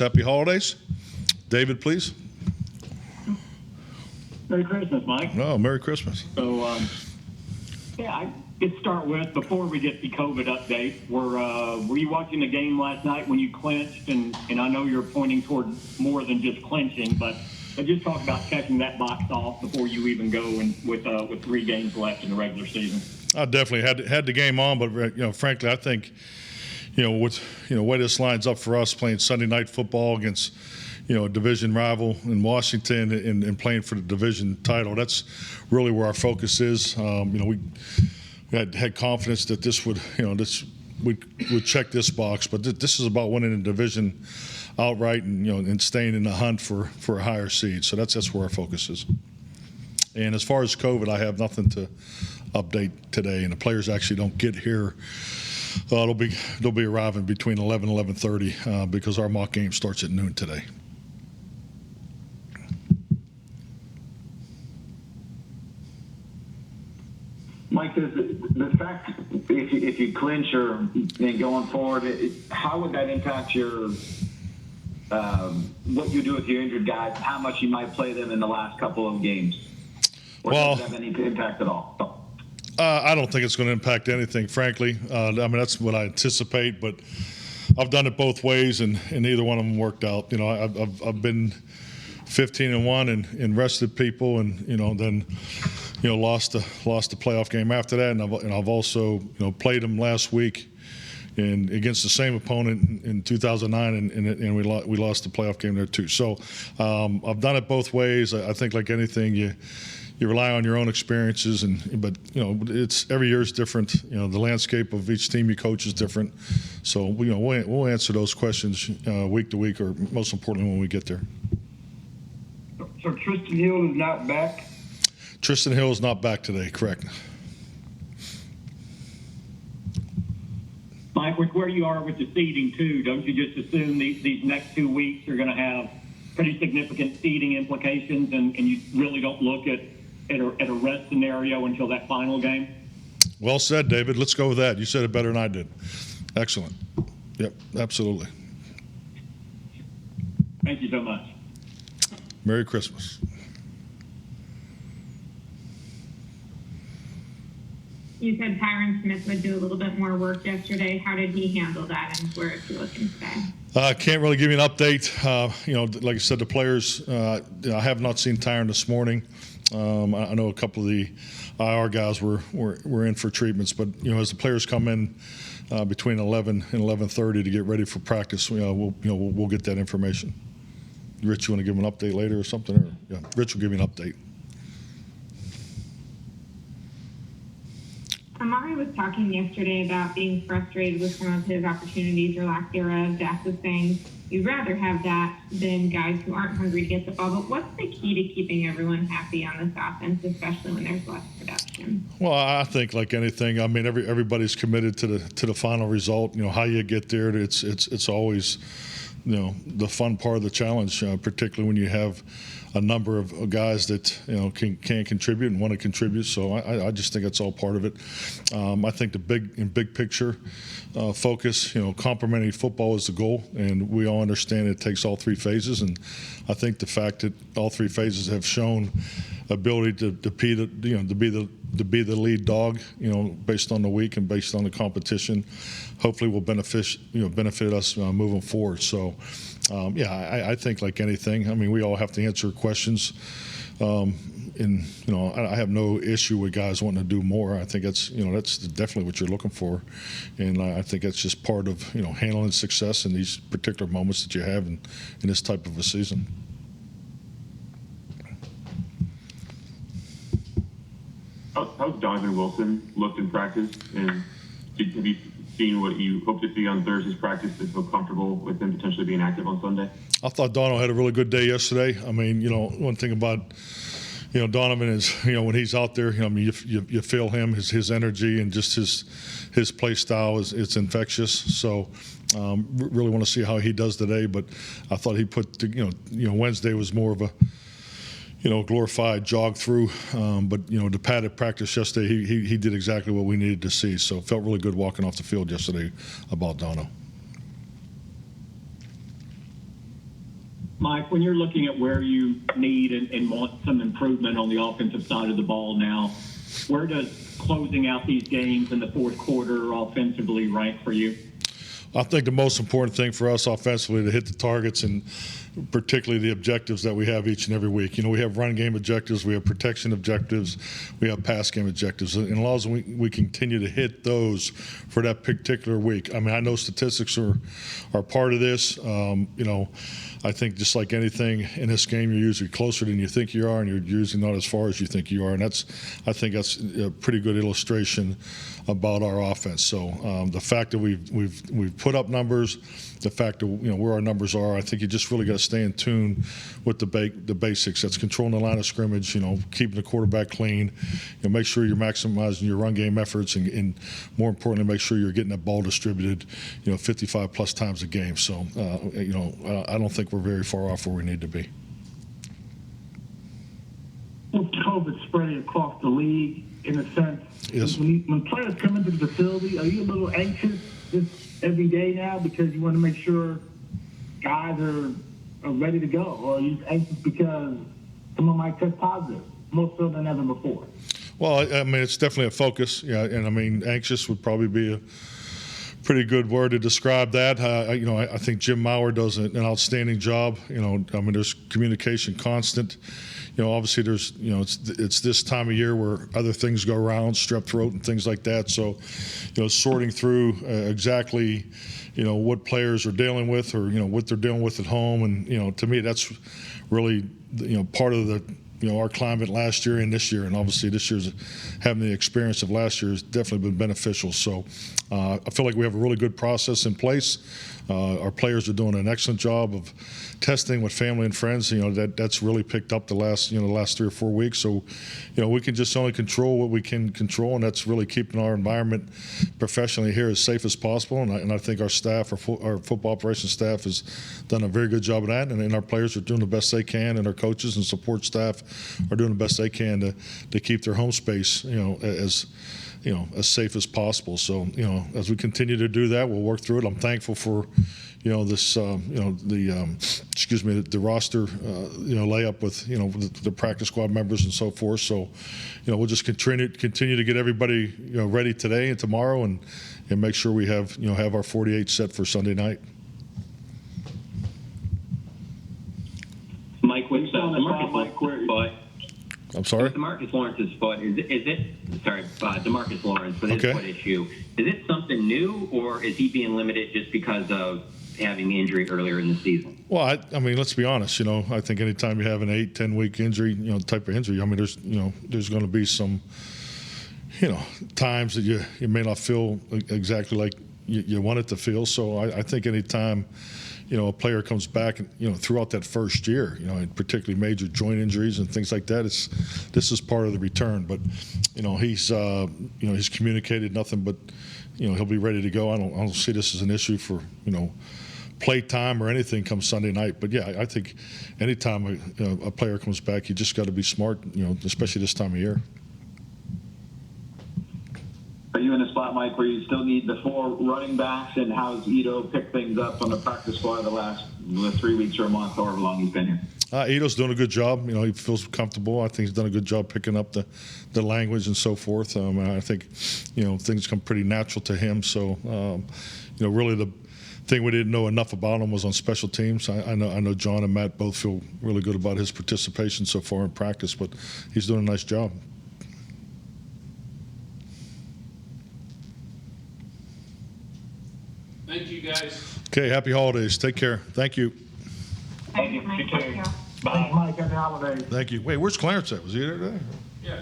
Happy holidays. David, please. Merry Christmas, Mike. Oh, Merry Christmas. So, I could start with, before we get the COVID update, were you watching the game last night when you clinched? And I know you're pointing toward more than just clinching, but just talk about checking that box off before you even go with 3 games left in the regular season. I definitely had the game on, but frankly, I think with way this lines up for us playing Sunday night football against a division rival in Washington and playing for the division title. That's really where our focus is. We had confidence that this would would check this box, but this is about winning the division outright and staying in the hunt for a higher seed. So that's where our focus is. And as far as COVID, I have nothing to update today, and the players actually don't get here. They'll be arriving between 11 and 11:30 because our mock game starts at noon today. Mike, the fact if you clinch or going forward, how would that impact your what you do with your injured guys? How much you might play them in the last couple of games? Or does it have any impact at all? I don't think it's going to impact anything, frankly. That's what I anticipate, but I've done it both ways, and neither one of them worked out. I've been 15-1 and rested people, and then lost the playoff game after that, and I've also played them last week and against the same opponent in 2009, and we lost the playoff game there too. So I've done it both ways. I think like anything, you rely on your own experiences, but it's every year is different. The landscape of each team you coach is different. So we'll answer those questions week to week, or most importantly when we get there. So Tristan Hill is not back? Tristan Hill is not back today, correct. Mike, with where you are with the seeding too, don't you just assume these next 2 weeks are going to have pretty significant seeding implications, and you really don't look at a rest scenario until that final game? Well said, David. Let's go with that. You said it better than I did. Excellent. Yep, absolutely. Thank you so much. Merry Christmas. You said Tyron Smith would do a little bit more work yesterday. How did he handle that, and where is he looking today? I can't really give you an update. Like I said, the players, I have not seen Tyron this morning. I know a couple of the IR guys were in for treatments, but as the players come in between 11 and 11:30 to get ready for practice, we'll get that information. Rich, you want to give an update later or something? Or, yeah, Rich will give you an update. Amari was talking yesterday about being frustrated with some of his opportunities or lack thereof. Dak was saying you'd rather have that than guys who aren't hungry to get the ball. But what's the key to keeping everyone happy on this offense, especially when there's less production? Well, I think like anything, everybody's committed to the final result. How you get there, it's always the fun part of the challenge, particularly when you have a number of guys that can contribute and want to contribute. So I just think it's all part of it. I think the big picture focus, complementary football is the goal, and we all understand it takes all 3 phases. And I think the fact that all 3 phases have shown ability to be the lead dog, based on the week and based on the competition, hopefully will benefit us moving forward. So. I think like anything, we all have to answer questions, and I have no issue with guys wanting to do more. I think that's definitely what you're looking for, and I think that's just part of handling success in these particular moments that you have in this type of a season. How's Donovan Wilson looked in practice, and have you seen what you hope to see on Thursday's practice to feel comfortable with him potentially being active on Sunday? I thought Dono had a really good day yesterday. One thing about Donovan is when he's out there, you feel him, his energy, and just his play style it's infectious. So really want to see how he does today. But I thought he put Wednesday was more of a glorified jog through. But the padded practice yesterday, he did exactly what we needed to see. So felt really good walking off the field yesterday about Dono. Mike, when you're looking at where you need and want some improvement on the offensive side of the ball now, where does closing out these games in the fourth quarter offensively rank for you? I think the most important thing for us offensively to hit the targets and particularly the objectives that we have each and every week. You know, we have run game objectives, we have protection objectives, we have pass game objectives. And as long as we continue to hit those for that particular week. I mean, I know statistics are part of this. You know, I think just like anything in this game, you're usually closer than you think you are, and you're usually not as far as you think you are. And I think that's a pretty good illustration about our offense. So the fact that we've put up numbers, the fact that where our numbers are, I think you just really got to stay in tune with the basics. That's controlling the line of scrimmage, keeping the quarterback clean, make sure you're maximizing your run game efforts, and more importantly, make sure you're getting that ball distributed, 55 plus times a game. So I don't think we're very far off where we need to be. With COVID spreading across the league, in a sense, yes. When players come into the facility, are you a little anxious just every day now because you want to make sure guys are ready to go, or are you anxious because someone might test positive, more so than ever before? Well, I mean, it's definitely a focus, and I mean, anxious would probably be a pretty good word to describe that. I think Jim Maurer does an outstanding job. I mean, there's communication constant. Obviously there's, it's this time of year where other things go around, strep throat and things like that. So, sorting through exactly, what players are dealing with, or, what they're dealing with at home. And, to me, that's really, part of the, our climate last year and this year. And obviously this year's having the experience of last year has definitely been beneficial. So I feel like we have a really good process in place. Our players are doing an excellent job of testing with family and friends. That's really picked up the last 3 or 4 weeks. So, we can just only control what we can control, and that's really keeping our environment professionally here as safe as possible. And I think our staff, our football operations staff, has done a very good job of that. And our players are doing the best they can, and our coaches and support staff are doing the best they can to keep their home space, as safe as possible. So, as we continue to do that, we'll work through it. I'm thankful for, this, the roster, layup with the practice squad members and so forth. So, we'll just continue to get everybody, ready today and tomorrow, and make sure we have our 48 set for Sunday night. Mike, what's DeMarcus Lawrence's foot? I'm sorry? DeMarcus Lawrence's foot, DeMarcus Lawrence with his foot issue. Is it something new, or is he being limited just because of having the injury earlier in the season? Well, I mean, let's be honest. I think anytime you have an 8-10 week injury, type of injury, I mean, there's going to be some, times that you may not feel exactly like you want it to feel. So I think anytime, a player comes back, throughout that first year, and particularly major joint injuries and things like that, this is part of the return. But, he's communicated nothing but, he'll be ready to go. I don't see this as an issue for, play time or anything come Sunday night. But yeah, I think anytime a player comes back, you just got to be smart, especially this time of year. Are you in a spot, Mike, where you still need the 4 running backs, and how's Ito picked things up on the practice squad the last 3 weeks or a month, however long he's been here? Ito's doing a good job. He feels comfortable. I think he's done a good job picking up the language and so forth. I think, things come pretty natural to him. So, really the thing we didn't know enough about him was on special teams. I know John and Matt both feel really good about his participation so far in practice, but he's doing a nice job. Thank you, guys. Okay, happy holidays. Take care. Thank you. Thank you. Thanks, Mike. Happy holidays. Thank you. Wait, where's Clarence at? Was he there today? Yeah.